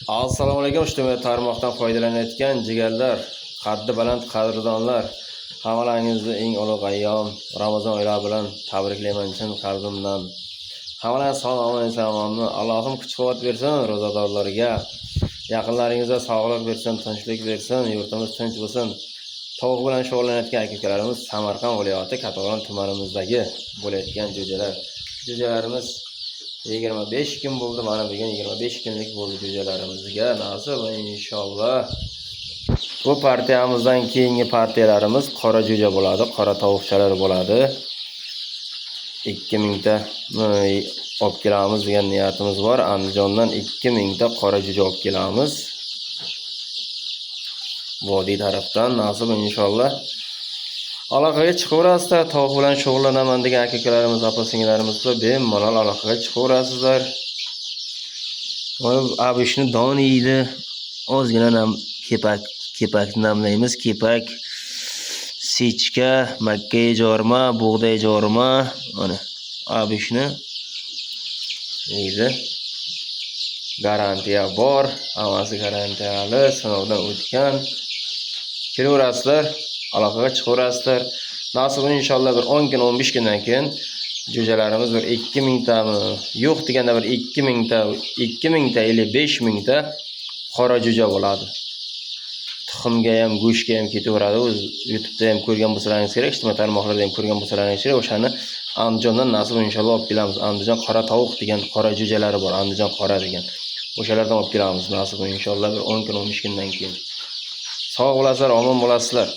Assalomu alaykum. Ijtimoiy tarmoqdan foydalanayotgan jigarlar, qaddi baland qadrdonlar, hammalaringizni eng ulug' ayyom Ramazon oyi bilan tabriklayman chin qalbimdan. Hammalarga salomni Allohim kuch-quvvat bersin ro'zadorlarga. Yaqinlaringizga sog'lik bersin, tinchlik bersin, yurtimiz tinch bo'lsin. Tovuq bilan shug'ullanayotgan aka-ukalarimiz Samarqand viloyati Katag'on tumanimizdagi bo'layotgan jo'jalarimiz 25 kun bo'ldi, mana bugun 25 kunlik bo'ldi jo'jalarimizga nasib inshaalloh. Bu partiyamizdan keyingi partiyalarimiz qora jo'ja bo'ladi, qora tovuqchalar bo'ladi. 2000 ta olib kelamiz degan niyatimiz bor. Andijondan 2000 ta qora jo'ja olib kelamiz. Vodiy tarafdan nasib inshaalloh. Aloqaga chiqaverasizlar, tovuq bilan shug'ullanaman degan aka-ukalarimiz, opa-singillarimiz bemalol aloqaga chiqaverasizlar. Abishni don yeydi. Ozgina ham kepak namlaymiz. Kepak, sechka, makkay jorma, bug'doy jorma, mana abishni yeydi. Garantiya bor, hammasi garantiyali, sinovdan o'tgan. Kelaverasizlar, aloqaga chiqaverasizlar. Nasib inshaalloh bir 10 kun, 15 kundan keyin jo'jalarimiz bir 2000 tami, yo'q deganda bir 2000 ta, 5000 ta qora jo'ja bo'ladi. Tuxumga ham, go'shtga ham ketaveradi. O'z YouTube'da ham ko'rgan bo'lsalaringiz kerak, ijtimoiy tarmoqlarda ham ko'rgan bo'lsalaringiz kerak. O'shani Andijondan nasib inshaalloh olib kelamiz. Andijon qora tovuq degan qora jo'jalari bor, Andijon qora degan. O'shalardan olib kelamiz nasib inshaalloh bir 10 kun, 15 kundan keyin. Sog' bo'lasizlar, omon bo'lasizlar.